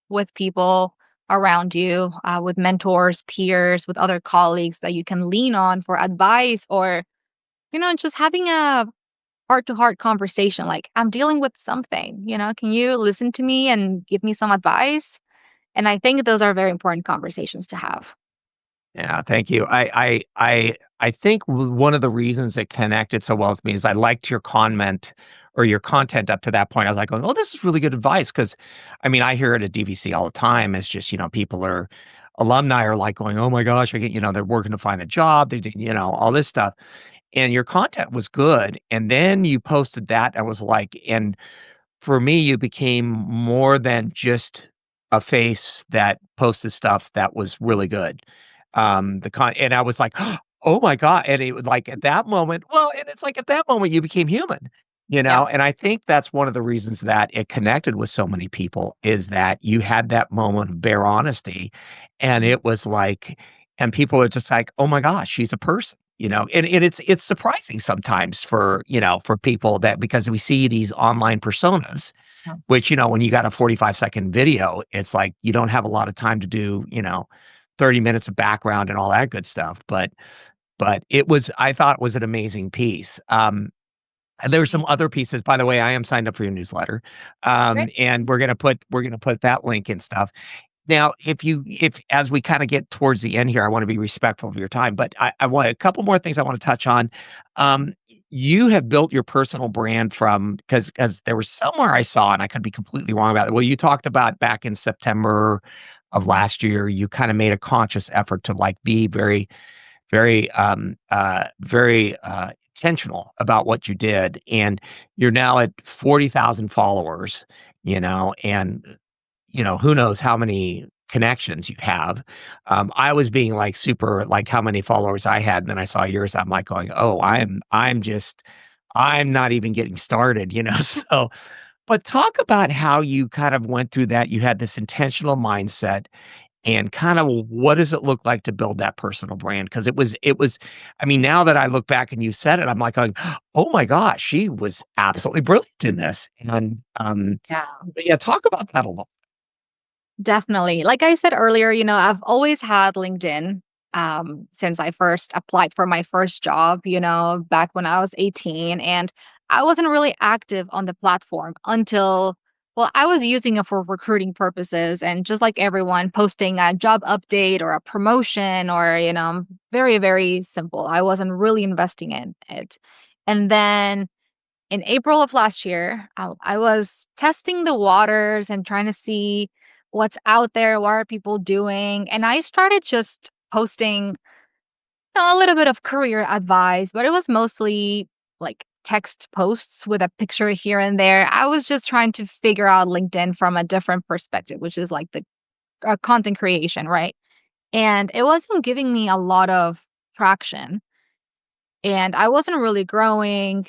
with people around you, with mentors, peers, with other colleagues that you can lean on for advice or, just having a heart to heart conversation. Like, I'm dealing with something, can you listen to me and give me some advice? And I think those are very important conversations to have. Yeah, thank you. I think one of the reasons it connected so well with me is I liked your comment or your content up to that point. I was like, going, "Oh, this is really good advice." Because, I mean, I hear it at DVC all the time. It's just people are alumni are like going, "Oh my gosh, I get," they're working to find a job. They, all this stuff. And your content was good. And then you posted that. I was like, and for me, you became more than just a face that posted stuff that was really good. And I was like, "Oh my god," and it was like at that moment and it's like at that moment you became human, Yeah. and I think that's one of the reasons that it connected with so many people is that you had that moment of bare honesty, and it was like and people are just like, "Oh my gosh, she's a person," and it's surprising sometimes for, for people that because we see these online personas Yeah. which, when you got a 45-second video, it's like you don't have a lot of time to do, 30 minutes of background and all that good stuff, but I thought it was an amazing piece. And there were some other pieces, by the way, I am signed up for your newsletter, Great. and we're gonna put that link and stuff. Now, if as we kinda get towards the end here, I wanna be respectful of your time, but I want a couple more things I wanna touch on. Um, you have built your personal brand from because there was somewhere I saw, and I could be completely wrong about it. Well, you talked about back in September of last year, you kinda made a conscious effort to, like, be very, very intentional about what you did, and you're now at 40,000 followers, and who knows how many connections you have. I was being like super like how many followers I had, and then I saw yours. I'm like going, "Oh, I'm not even getting started," So, but talk about how you kind of went through that. You had this intentional mindset, and kind of what does it look like to build that personal brand? Because it was, I mean, now that I look back and you said it, I'm like going, oh my gosh, she was absolutely brilliant in this. And Yeah. but yeah, talk about that a lot. Definitely. Like I said earlier, I've always had LinkedIn since I first applied for my first job, back when I was 18. And I wasn't really active on the platform until, well, I was using it for recruiting purposes and just like everyone, posting a job update or a promotion or, very, very simple. I wasn't really investing in it. And then in April of last year, I was testing the waters and trying to see what's out there, what are people doing, and I started just posting, a little bit of career advice, but it was mostly like text posts with a picture here and there. I was just trying to figure out LinkedIn from a different perspective, which is like the content creation, right? And it wasn't giving me a lot of traction and I wasn't really growing.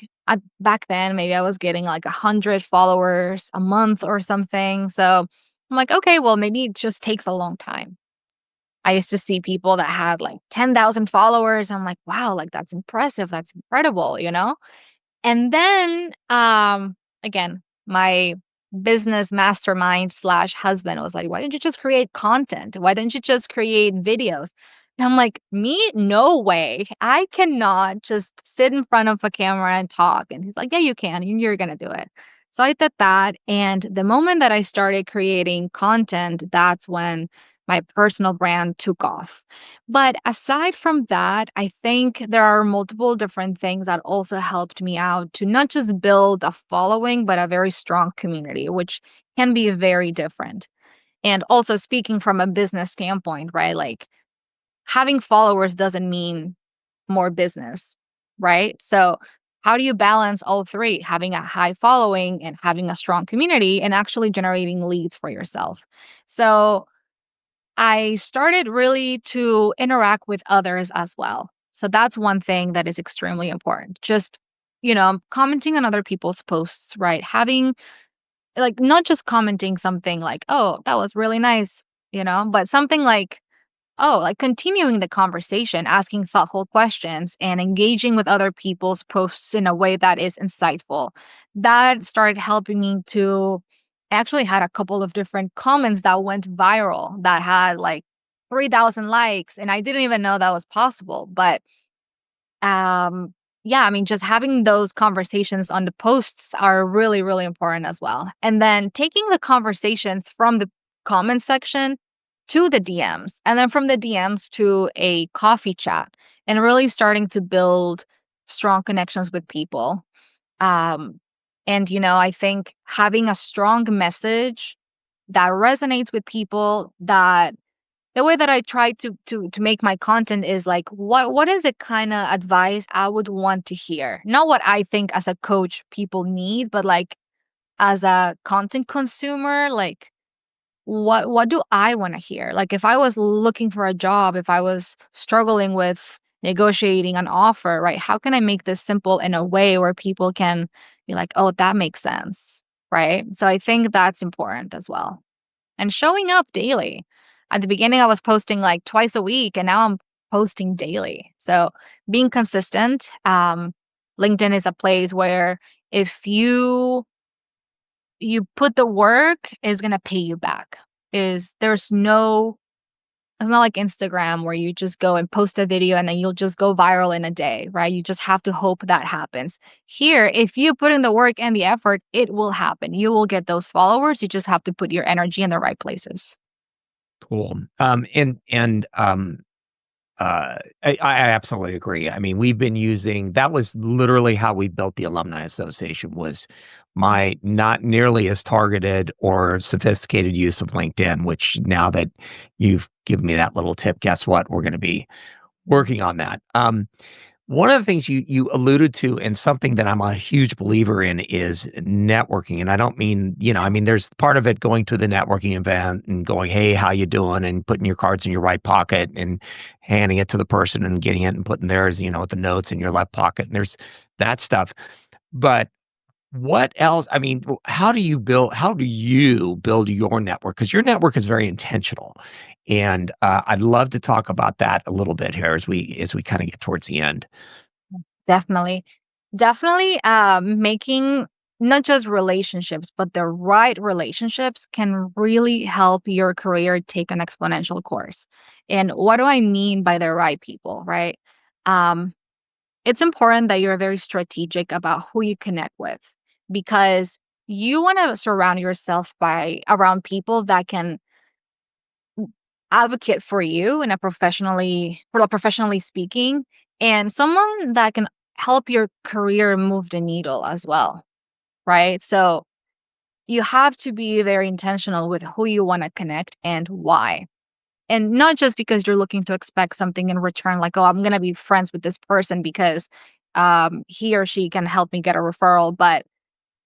Back then, maybe I was getting like 100 followers a month or something. So I'm like, okay, well, maybe it just takes a long time. I used to see people that had like 10,000 followers. I'm like, wow, like that's impressive. That's incredible. And then, again, my business mastermind slash husband was like, why don't you just create content? Why don't you just create videos? And I'm like, me? No way. I cannot just sit in front of a camera and talk. And he's like, yeah, you can. You're going to do it. So I did that. And the moment that I started creating content, that's when my personal brand took off. But aside from that, I think there are multiple different things that also helped me out to not just build a following, but a very strong community, which can be very different. And also speaking from a business standpoint, right? Like having followers doesn't mean more business, right? So, how do you balance all three? Having a high following and having a strong community and actually generating leads for yourself. So, I started really to interact with others as well. So that's one thing that is extremely important. Just, commenting on other people's posts, right? Having like not just commenting something like, oh, that was really nice, but something like, oh, like continuing the conversation, asking thoughtful questions and engaging with other people's posts in a way that is insightful. That started helping me to I actually had a couple of different comments that went viral that had like 3,000 likes and I didn't even know that was possible. But yeah, I mean just having those conversations on the posts are really really important as well. And then taking the conversations from the comment section to the DMs and then from the DMs to a coffee chat and really starting to build strong connections with people. Um, and, I think having a strong message that resonates with people that the way that I try to make my content is like what is the kind of advice I would want to hear? Not what I think as a coach people need, but like as a content consumer, like what do I want to hear? Like if I was looking for a job, if I was struggling with negotiating an offer, right? How can I make this simple in a way where people can be like, "Oh, that makes sense." Right? So I think that's important as well. And showing up daily. At the beginning I was posting like twice a week and now I'm posting daily. So being consistent, LinkedIn is a place where if you put the work is going to pay you back. It's not like Instagram where you just go and post a video and then you'll just go viral in a day, right? You just have to hope that happens. Here, if you put in the work and the effort, it will happen. You will get those followers. You just have to put your energy in the right places. Cool. I absolutely agree. I mean, we've been using that was literally how we built the Alumni Association was my not nearly as targeted or sophisticated use of LinkedIn, which now that you've given me that little tip, guess what? We're going to be working on that. One of the things you alluded to and something that I'm a huge believer in is networking. And I don't mean, I mean, there's part of it going to the networking event and going, hey, how you doing? And putting your cards in your right pocket and handing it to the person and getting it and putting theirs, with the notes in your left pocket. And there's that stuff. But what else? I mean, how do you build your network? Because your network is very intentional. And I'd love to talk about that a little bit here as we kind of get towards the end. Definitely. Definitely, making not just relationships, but the right relationships can really help your career take an exponential course. And what do I mean by the right people, right? Um, it's important that you're very strategic about who you connect with because you want to surround yourself by around people that can advocate for you in a professionally speaking, and someone that can help your career move the needle as well, right? So you have to be very intentional with who you want to connect and why. And not just because you're looking to expect something in return, like, oh, I'm going to be friends with this person because he or she can help me get a referral, but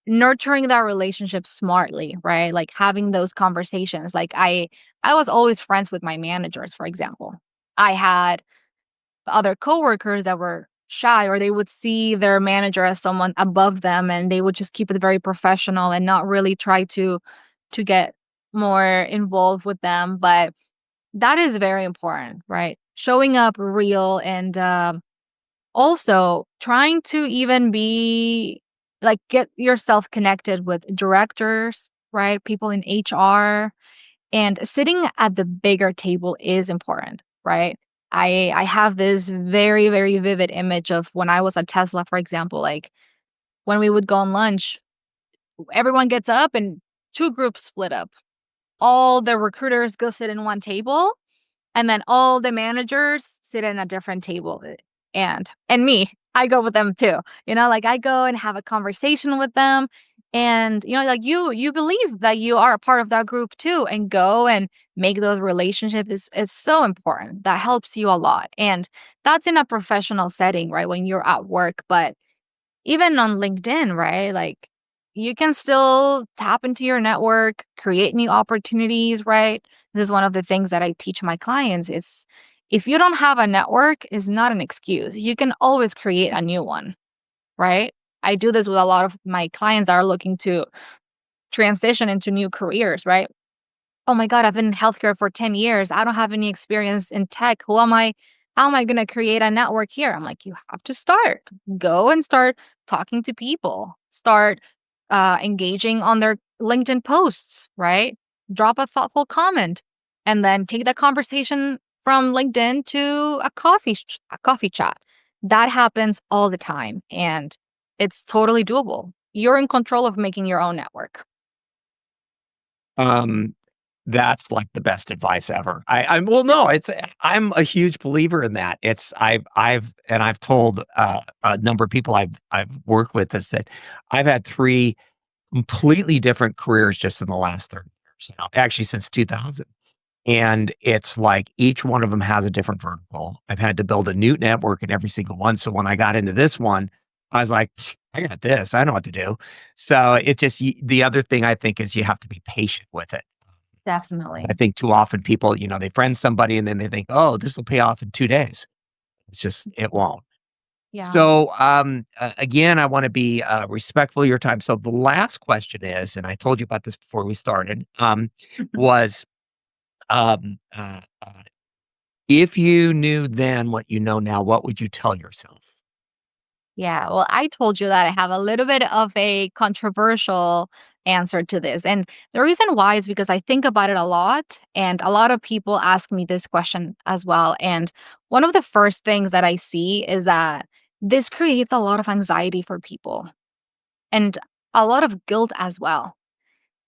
nurturing that relationship smartly, right? Like having those conversations. Like I was always friends with my managers, for example. I had other coworkers that were shy or they would see their manager as someone above them and they would just keep it very professional and not really try to get more involved with them, but that is very important, right? Showing up real and also trying to even be like get yourself connected with directors, right? People in HR, and sitting at the bigger table is important, right? I have this very, very vivid image of when I was at Tesla, for example, like when we would go on lunch, everyone gets up and two groups split up. All the recruiters go sit in one table and then all the managers sit in a different table. And me, I go with them too. Like I go and have a conversation with them. And like you believe that you are a part of that group too, and go and make those relationships is so important. That helps you a lot. And that's in a professional setting, right? When you're at work. But even on LinkedIn, right? Like you can still tap into your network, create new opportunities, right? This is one of the things that I teach my clients. It's if you don't have a network, is not an excuse. You can always create a new one, right? I do this with a lot of my clients that are looking to transition into new careers, right? Oh my God, I've been in healthcare for 10 years. I don't have any experience in tech. Who am I? How am I going to create a network here? I'm like, you have to start. Go and start talking to people. Start engaging on their LinkedIn posts, right? Drop a thoughtful comment and then take that conversation from LinkedIn to a coffee chat. That happens all the time and it's totally doable. You're in control of making your own network. Um, that's like the best advice ever. I'm well, no, I'm a huge believer in that. I've told a number of people I've worked with is that I've had three completely different careers just in the last 30 years, actually since 2000. And it's like each one of them has a different vertical. I've had to build a new network in every single one. So when I got into this one, I was like, I got this. I know what to do. So the other thing I think is you have to be patient with it. I Definitely. think too often people, they friend somebody and then they think, oh, this will pay off in 2 days. It won't. Yeah. So, again, I want to be respectful of your time. So the last question is, and I told you about this before we started, was um, uh, uh, if you knew then what you know now, what would you tell yourself? Yeah, well, I told you that I have a little bit of a controversial answer to this. And the reason why is because I think about it a lot, and a lot of people ask me this question as well. And one of the first things that I see is that this creates a lot of anxiety for people and a lot of guilt as well.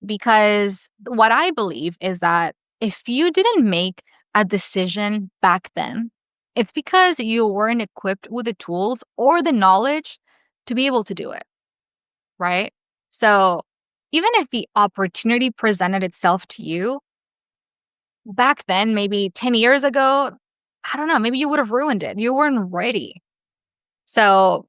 Because what I believe is that if you didn't make a decision back then, it's because you weren't equipped with the tools or the knowledge to be able to do it, right? So even if the opportunity presented itself to you back then, maybe 10 years ago, I don't know, maybe you would have ruined it. You weren't ready. So,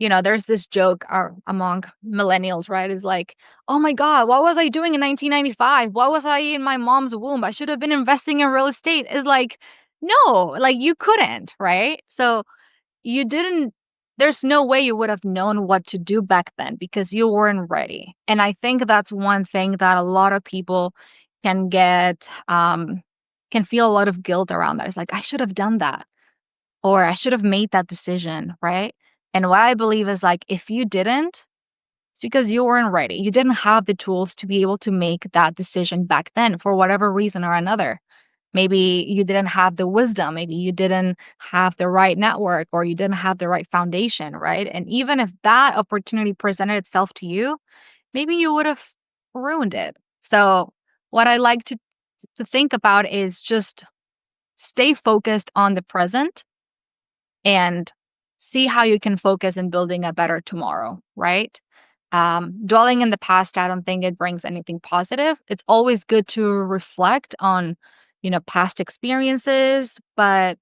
there's this joke among millennials, right? Is like, oh my God, what was I doing in 1995? What was I in my mom's womb? I should have been investing in real estate. Is like, no, like you couldn't, right? So you didn't, there's no way you would have known what to do back then because you weren't ready. And I think that's one thing that a lot of people can get can feel a lot of guilt around that. It's like, I should have done that, or I should have made that decision, right? And what I believe is like, if you didn't, it's because you weren't ready. You didn't have the tools to be able to make that decision back then for whatever reason or another. Maybe you didn't have the wisdom. Maybe you didn't have the right network, or you didn't have the right foundation, right? And even if that opportunity presented itself to you, maybe you would have ruined it. So what I like to think about is just stay focused on the present and see how you can focus in building a better tomorrow, right? Dwelling in the past, I don't think it brings anything positive. It's always good to reflect on, past experiences, but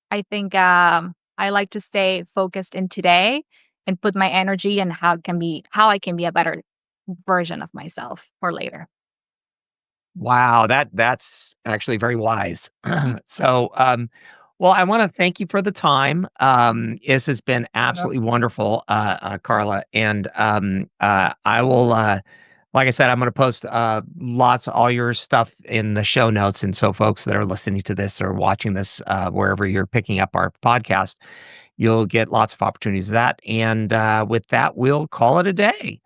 I think I like to stay focused in today and put my energy in how I can be a better version of myself for later. Wow, that's actually very wise. So, well, I want to thank you for the time. This has been absolutely wonderful, Karla, and I will, like I said, I'm going to post all your stuff in the show notes, and so folks that are listening to this or watching this wherever you're picking up our podcast, you'll get lots of opportunities of that. And with that, we'll call it a day.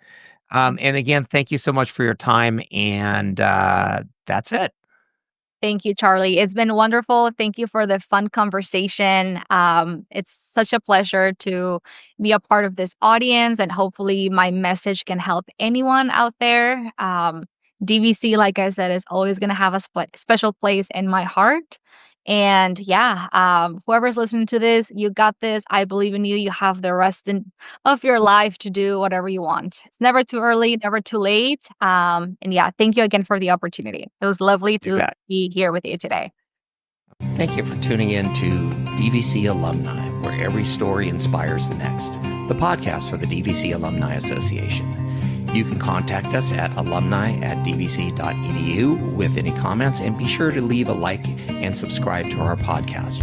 And again, thank you so much for your time. And that's it. Thank you, Charlie. It's been wonderful. Thank you for the fun conversation. It's such a pleasure to be a part of this audience, and hopefully, my message can help anyone out there. DVC, like I said, is always going to have a special place in my heart. And yeah, whoever's listening to this, you got this. I believe in you. You have the of your life to do whatever you want. It's never too early, never too late. And yeah, thank you again for the opportunity. It was lovely You to bet. be here with you today. Thank you for tuning in to DVC Alumni, where every story inspires the next, the podcast for the DVC Alumni Association. You can contact us at alumni@dvc.edu with any comments, and be sure to leave a like and subscribe to our podcast.